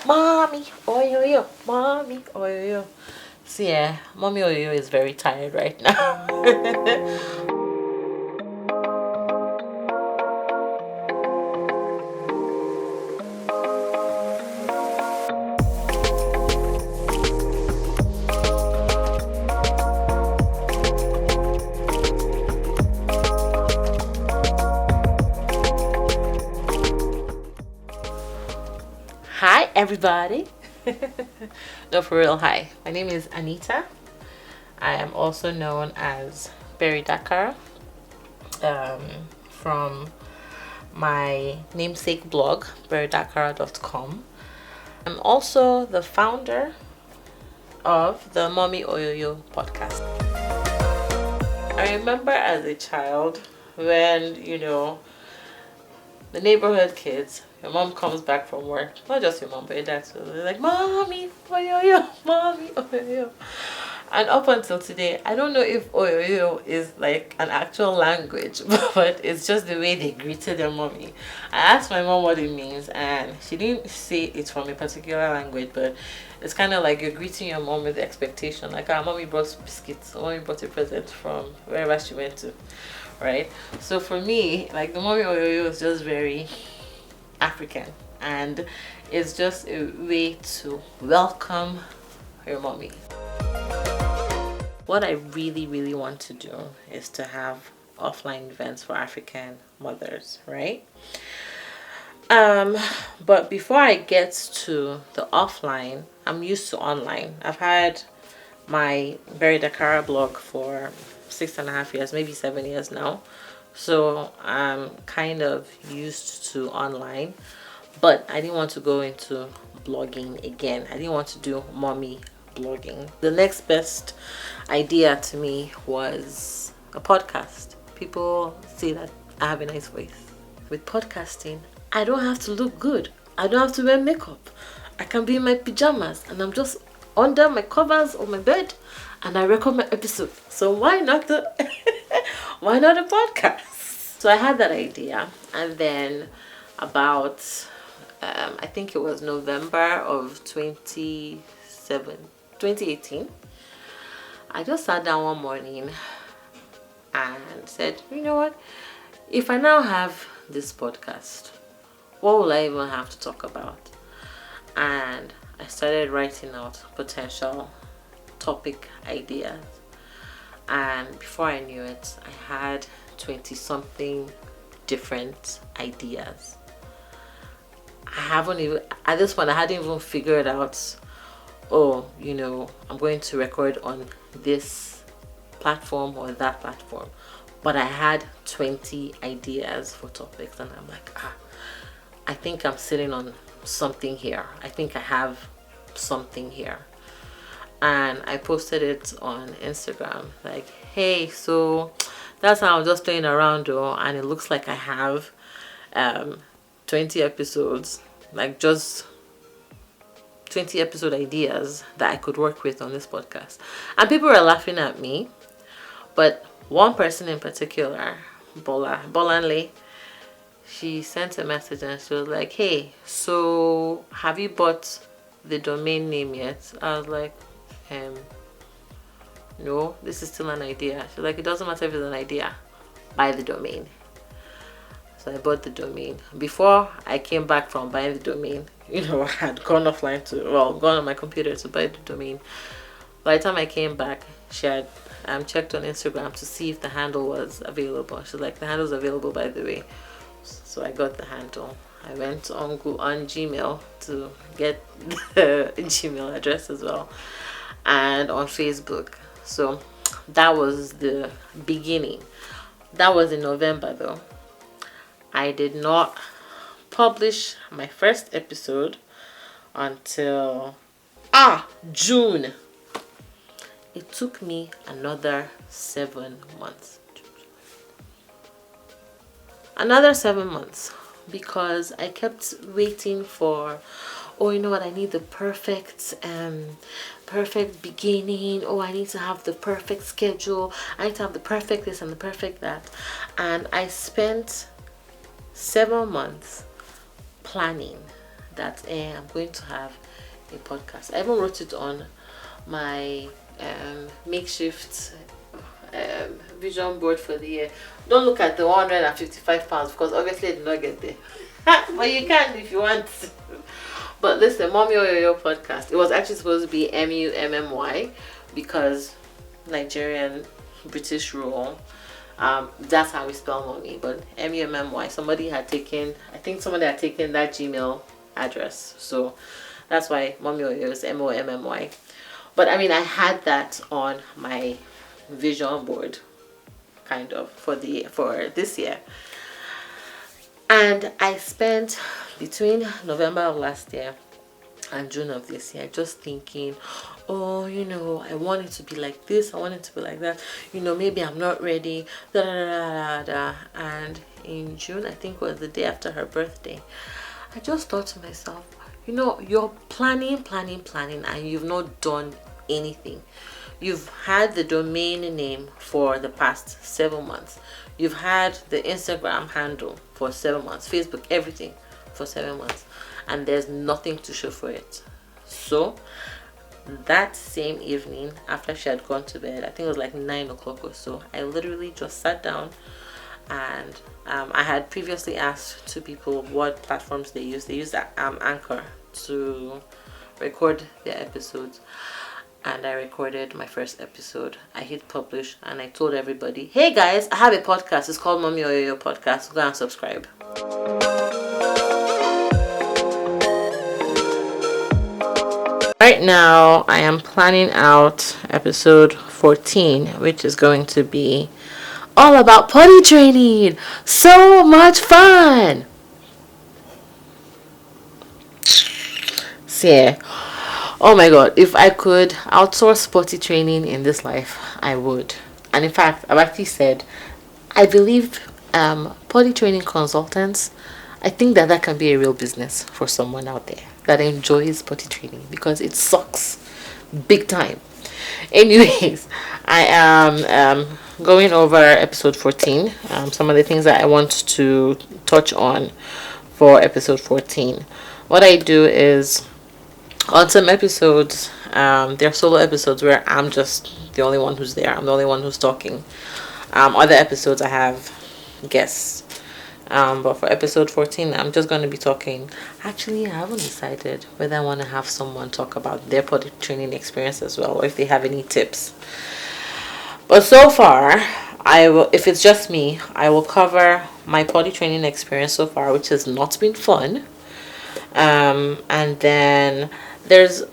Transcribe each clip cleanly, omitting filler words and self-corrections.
Mommy Oyoyo, Mommy Oyoyo. So yeah, Mommy Oyoyo is very tired right now. Hi everybody. No, for real, hi. My name is Anita. I am also known as Dakara, from my namesake blog, beridakara.com. I'm also the founder of the Mommy Oyoyo Podcast. I remember as a child when, the neighborhood kids, your mom comes back from work, not just your mom, but your dad too. They're like, Mommy Oyoyo, Mommy Oyoyo. And up until today, I don't know if Oyoyo is like an actual language, but it's just the way they greeted their mommy. I asked my mom what it means, and she didn't say it's from a particular language, but it's kind of like you're greeting your mom with expectation. Like, our mommy brought biscuits, mommy brought a present from wherever she went to, right? So for me, like, the mommy Oyoyo is just very African, and it's just a way to welcome your mommy. What I really, really want to do is to have offline events for African mothers, right? But before I get to the offline, I'm used to online. I've had my Dakara blog for 6.5 years, maybe 7 years now. So I'm kind of used to online, but I didn't want to go into blogging again. I didn't want to do mommy blogging. The next best idea to me was a podcast. People say that I have a nice voice. With podcasting, I don't have to look good. I don't have to wear makeup. I can be in my pajamas and I'm just under my covers on my bed and I record my episode. So why not why not a podcast? So I had that idea, and then about I think it was November of 2018, I just sat down one morning and said, you know what, if I now have this podcast, what will I even have to talk about? And I started writing out potential topic ideas, and before I knew it, I had 20 something different ideas. I haven't even, at this point, I hadn't even figured out, I'm going to record on this platform or that platform. But I had 20 ideas for topics, and I'm like, I think I'm sitting on something here. I think I have something here. And I posted it on Instagram, like, hey, so that's how I'm just playing around though, and it looks like I have 20 episodes, like just 20 episode ideas that I could work with on this podcast. And people were laughing at me, but one person in particular, Bolanle, she sent a message and she was like, hey, so have you bought the domain name yet? I was like, no, this is still an idea. She's like, it doesn't matter if it's an idea, buy the domain. So I bought the domain. Before I came back from buying the domain, I had gone offline gone on my computer to buy the domain. By the time I came back, she had checked on Instagram to see if the handle was available. She's like, the handle's available, by the way. So I got the handle. I went on Gmail to get the Gmail address as well, and on Facebook. So that was the beginning. That was in November though. I did not publish my first episode until June. It took me another 7 months. Another 7 months, because I kept waiting for, you know what, I need the perfect beginning. I need to have the perfect schedule. I need to have the perfect this and the perfect that. And I spent 7 months planning that I'm going to have a podcast. I even wrote it on my makeshift vision board for the year. Don't look at the 155 pounds because obviously I did not get there. But you can if you want. But listen, Mommy Oyoyo Podcast. It was actually supposed to be MUMMY because Nigerian British rule. That's how we spell mommy. But MUMMY. Somebody had taken that Gmail address. So that's why Mommy Oyoyo is MOMMY. But I mean, I had that on my vision board, kind of, for this year. And I spent between November of last year and June of this year just thinking, oh, I want it to be like this, I want it to be like that, maybe I'm not ready, da da da da da. And in June, I think was the day after her birthday, I just thought to myself, you're planning, and you've not done anything. You've had the domain name for the past 7 months. You've had the Instagram handle for 7 months, Facebook, everything for 7 months, and there's nothing to show for it. So that same evening, after she had gone to bed, I think it was like 9 o'clock or so, I literally just sat down, and I had previously asked 2 people what platforms they use. They use Anchor to record their episodes. And I recorded my first episode. I hit publish and I told everybody, hey guys, I have a podcast. It's called Mommy Oyoyo Podcast. Go and subscribe. Right now, I am planning out episode 14, which is going to be all about potty training. So much fun! So yeah. Oh my god, if I could outsource potty training in this life, I would. And in fact, I've actually said, I believe potty training consultants, I think that can be a real business for someone out there that enjoys potty training, because it sucks big time. Anyways, I am going over episode 14, some of the things that I want to touch on for episode 14. What I do is, on some episodes, there are solo episodes where I'm just the only one who's there. I'm the only one who's talking. Other episodes I have guests. But for episode 14, I'm just going to be talking. Actually, I haven't decided whether I want to have someone talk about their potty training experience as well, or if they have any tips. But so far, if it's just me, I will cover my potty training experience so far, which has not been fun. And then there's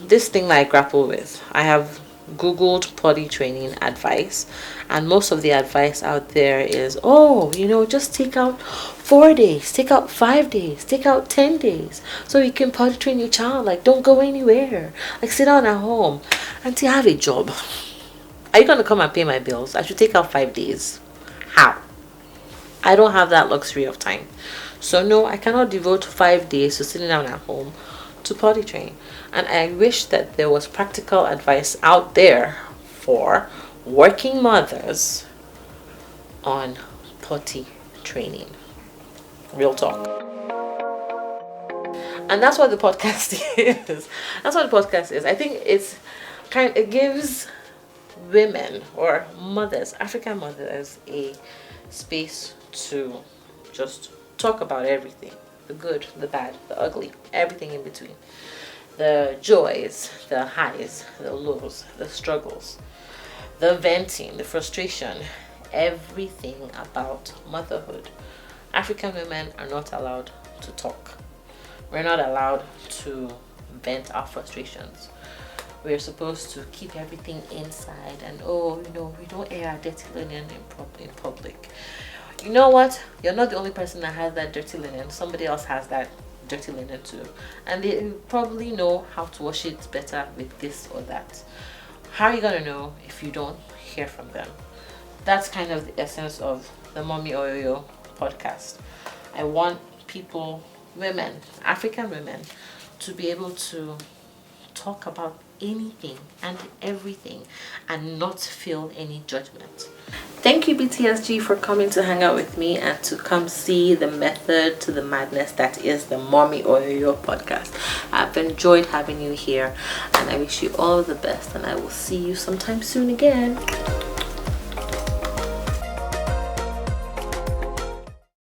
this thing that I grapple with. I have Googled potty training advice, and most of the advice out there is, just take out 4 days, take out 5 days, take out 10 days, so you can potty train your child. Like, don't go anywhere, like sit down at home until you have a job. Are you going to come and pay my bills? I should take out 5 days. How? I don't have that luxury of time. So no, I cannot devote 5 days to sitting down at home to potty train. And I wish that there was practical advice out there for working mothers on potty training. Real talk. And that's what the podcast is. I think it gives women or mothers, African mothers, a space to just talk about everything. The good, the bad, the ugly, everything in between. The joys, the highs, the lows, the struggles, the venting, the frustration, everything about motherhood. African women are not allowed to talk. We're not allowed to vent our frustrations. We're supposed to keep everything inside, and we don't air our dirty linen in public. You know what? You're not the only person that has that dirty linen. Somebody else has that dirty linen too. And they probably know how to wash it better with this or that. How are you going to know if you don't hear from them? That's kind of the essence of the Mommy Oyoyo podcast. I want people, women, African women, to be able to talk about anything and everything and not feel any judgment. Thank you, BTS Gee, for coming to hang out with me and to come see the method to the madness that is the Mommy Oyoyo podcast. I've enjoyed having you here, and I wish you all the best, and I will see you sometime soon again.